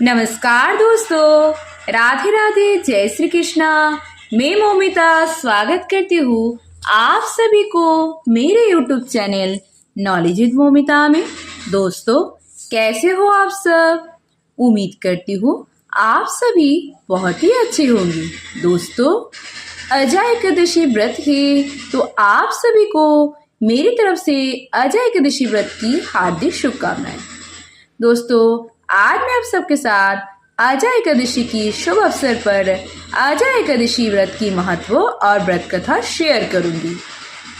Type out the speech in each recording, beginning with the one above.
नमस्कार दोस्तों, राधे राधे, जय श्री कृष्णा। मैं मोमिता स्वागत करती हूँ आप सभी को मेरे YouTube channel knowledge with Momita में। दोस्तों, कैसे हो आप सब? उम्मीद करती हूँ आप सभी बहुत ही अच्छे होंगे। दोस्तों, अजय एकादशी व्रत है, तो आप सभी को मेरी तरफ से अजय एकादशी व्रत की हार्दिक शुभकामनाएं। दोस्तों, आज मैं आप सबके साथ अजय एकादशी की शुभ अवसर पर अजय एकादशी व्रत की महत्व और व्रत कथा शेयर करूंगी।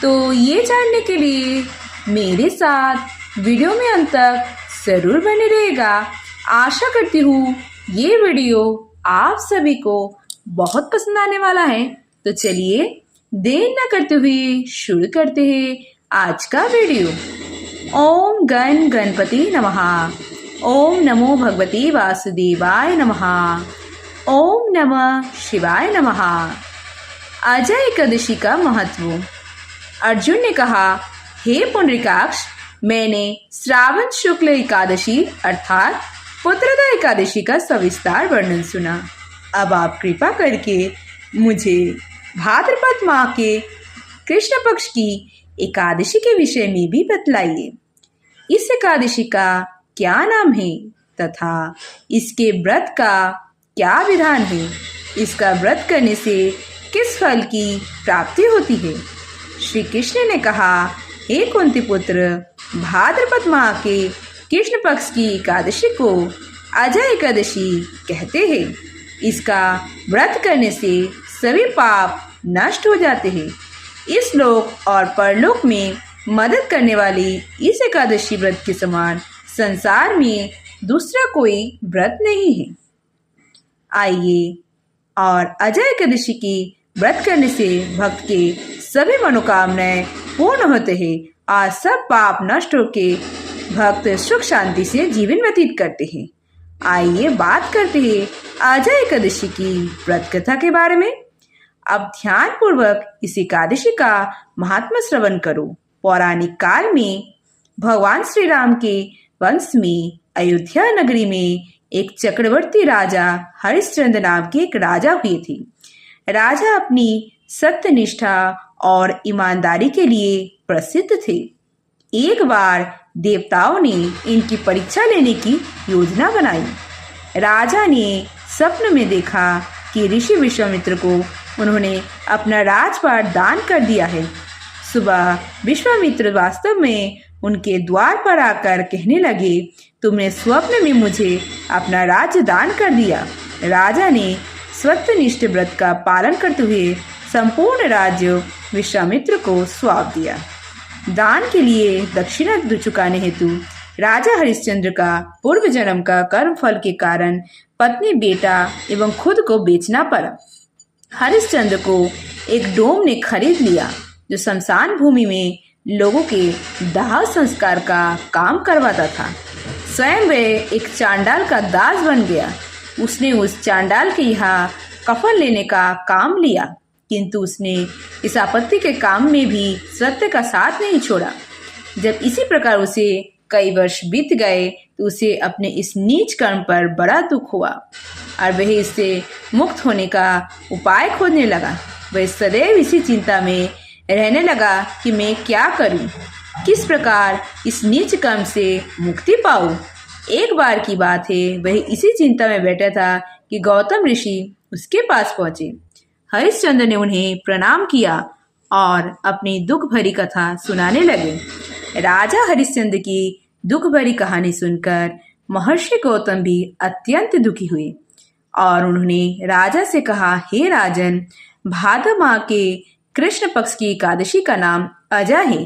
तो ये जानने के लिए मेरे साथ वीडियो में अंत तक जरूर बने रहेगा। आशा करती हूँ ये वीडियो आप सभी को बहुत पसंद आने वाला है। तो चलिए देर न करते हुए शुरू करते हैं आज का वीडियो। ओम गण गणपति नमः। ओम नमो भगवते वासुदेवाय नमः। ओम नमः शिवाय नमः। अजय एकादशी का महत्व। अर्जुन ने कहा, हे पुंडरीकाक्ष, मैंने श्रावण शुक्ल एकादशी अर्थात पुत्रदा एकादशी का सविस्तार वर्णन सुना। अब आप कृपा करके मुझे भाद्रपद माह के कृष्ण पक्ष की एकादशी के विषय में भी बतलाइए। इस एकादशी का क्या नाम है तथा इसके व्रत का क्या विधान है? इसका व्रत करने से किस फल की प्राप्ति होती है? श्री कृष्ण ने कहा, हे कुंती पुत्र, भाद्रपद माह के कृष्ण पक्ष की एकादशी को अजय एकादशी कहते हैं। इसका व्रत करने से सभी पाप नष्ट हो जाते हैं। इस लोक और परलोक में मदद करने वाली इस एकादशी व्रत के समान संसार में दूसरा कोई व्रत नहीं है। आइए और अजय एकादशी की व्रत करने से भक्त के सभी मनोकामनाएं पूर्ण होते हैं और सब पाप नष्ट होके भक्त सुख शांति से जीवन व्यतीत करते हैं। आइए बात करते हैं अजय एकादशी की व्रत कथा के बारे में। अब ध्यान पूर्वक इस एकादशी का महात्मा श्रवण करो। पौराणिक काल में भगवान श्री राम के वंश में अयोध्या नगरी में एक चक्रवर्ती राजा हरिश्चंद्र नाम के एक राजा हुए थे। राजा अपनी सत्यनिष्ठा और ईमानदारी के लिए प्रसिद्ध थे। एक बार देवताओं ने इनकी परीक्षा लेने की योजना बनाई। राजा ने स्वप्न में देखा कि ऋषि विश्वामित्र को उन्होंने अपना राजपाट दान कर दिया है। सुबह विश्वामित्र वास्तव में उनके द्वार पर आकर कहने लगे, तुमने स्वप्न में मुझे अपना राज्य दान कर दिया। राजा ने सत्यनिष्ठ व्रत का पालन करते हुए संपूर्ण राज्य विश्वामित्र को सौंप दिया। दान के लिए दक्षिणा चुकाने हेतु राजा हरिश्चंद्र का पूर्व जन्म का कर्म फल के कारण पत्नी, बेटा एवं खुद को बेचना पड़ा। हरिश्चंद्र को एक डोम ने खरीद लिया जो शमशान भूमि में लोगों के दाह संस्कार का काम करवाता था। स्वयं वह एक चांडाल का दास बन गया। उसने उस चांडाल के यहाँ कफन लेने का काम लिया, किंतु उसने इस आपत्ति के काम में भी सत्य का साथ नहीं छोड़ा। जब इसी प्रकार उसे कई वर्ष बीत गए तो उसे अपने इस नीच कर्म पर बड़ा दुख हुआ और वह इससे मुक्त होने का उपाय खोजने लगा। वह सदैव इसी चिंता में रहने लगा कि मैं क्या करूं, किस प्रकार इस नीच कर्म से मुक्ति पाऊं। एक बार की बात है, वह इसी चिंता में बैठा था कि गौतम ऋषि उसके पास पहुंचे। हरिश्चंद्र ने उन्हें प्रणाम किया और अपनी दुख भरी कथा सुनाने लगे। राजा हरिश्चंद्र की दुख भरी कहानी सुनकर महर्षि गौतम भी अत्यंत दुखी हुए और उन्होंने राजा से कहा, हे राजन, भाद्र माह के कृष्ण पक्ष की एकादशी का नाम अजय है।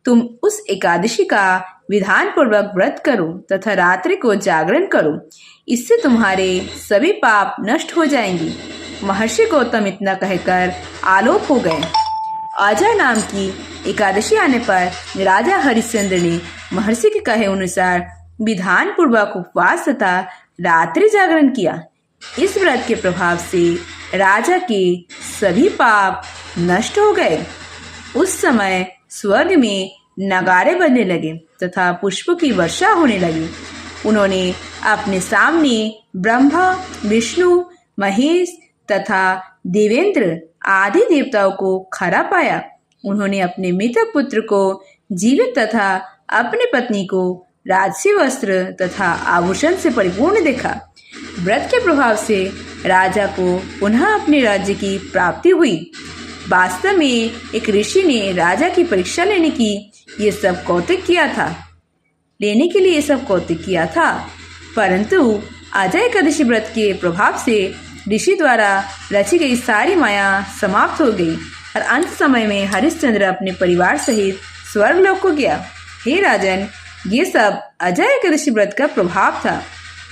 तुम उस एकादशी का विधान पूर्वक व्रत करो तथा रात्रि को जागरण करो। इससे तुम्हारे सभी पाप नष्ट हो जाएंगे। महर्षि गौतम इतना कहकर आलोक हो गए। अजय नाम की एकादशी आने पर राजा हरिश्चंद्र ने महर्षि के कहे अनुसार विधान पूर्वक उपवास तथा रात्रि जागरण किया। इस व्रत के प्रभाव से राजा के सभी पाप नष्ट हो गए। उस समय स्वर्ग में नगारे बजने लगे तथा पुष्पों की वर्षा होने लगी। उन्होंने अपने सामने ब्रह्मा, विष्णु, महेश तथा देवेंद्र आदि देवताओं को खड़ा पाया। उन्होंने अपने मृतक पुत्र को जीवित तथा अपनी पत्नी को राजसी वस्त्र तथा आभूषण से परिपूर्ण देखा। व्रत के प्रभाव से राजा को पुनः अपने राज्य की प्राप्ति हुई। वास्तव में एक ऋषि ने राजा की परीक्षा लेने के लिए ये सब कौतुक किया था, परंतु अजय एकादशी व्रत के प्रभाव से ऋषि द्वारा रची गई सारी माया समाप्त हो गई और अंत समय में हरिश्चंद्र अपने परिवार सहित स्वर्गलोक को गया। हे राजन, ये सब अजय एकादशी व्रत का प्रभाव था।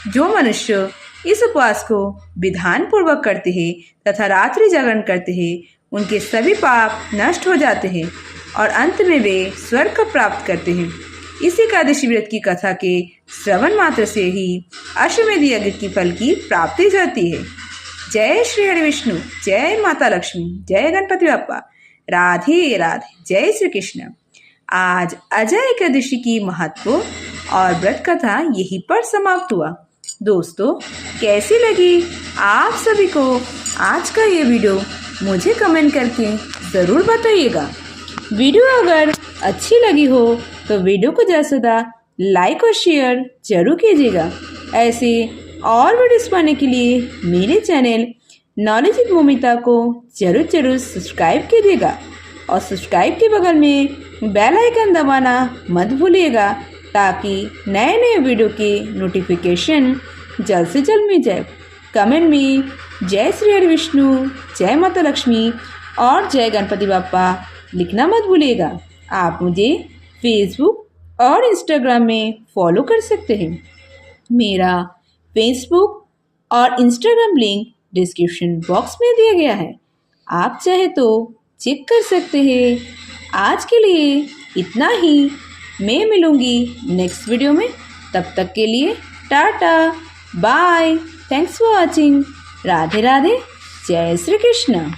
जो मनुष्य इस उपवास को विधान पूर्वक करते हैं तथा रात्रि जागरण करते हैं, उनके सभी पाप नष्ट हो जाते हैं और अंत में वे स्वर्ग को प्राप्त करते हैं। इस एकादशी व्रत की कथा के श्रवण मात्र से ही अश्वमेध यज्ञ की फल की प्राप्ति जाती है। जय श्री हरि विष्णु, जय माता लक्ष्मी, जय गणपति बप्पा, राधे राधे, जय श्री कृष्ण। आज अजय एकादशी की महत्व और व्रत कथा यहीं पर समाप्त हुआ। दोस्तों, कैसी लगी आप सभी को आज का ये वीडियो, मुझे कमेंट करके ज़रूर बताइएगा। वीडियो अगर अच्छी लगी हो तो वीडियो को ज़्यादा लाइक और शेयर जरूर कीजिएगा। ऐसे और वीडियोस पाने के लिए मेरे चैनल नॉलेज विद मोमिता को जरूर सब्सक्राइब कीजिएगा और सब्सक्राइब के बगल में बेल आइकन दबाना मत भूलिएगा, ताकि नए वीडियो की नोटिफिकेशन जल्द से जल्द मिल जाए। कमेंट में जय श्री हरि विष्णु, जय माता लक्ष्मी और जय गणपति बप्पा लिखना मत भूलिएगा। आप मुझे फेसबुक और इंस्टाग्राम में फॉलो कर सकते हैं। मेरा फेसबुक और इंस्टाग्राम लिंक डिस्क्रिप्शन बॉक्स में दिया गया है, आप चाहे तो चेक कर सकते हैं। आज के लिए इतना ही, मैं मिलूंगी नेक्स्ट वीडियो में। तब तक के लिए tata, bye, thanks for watching, Radhe Radhe, जय श्री कृष्ण।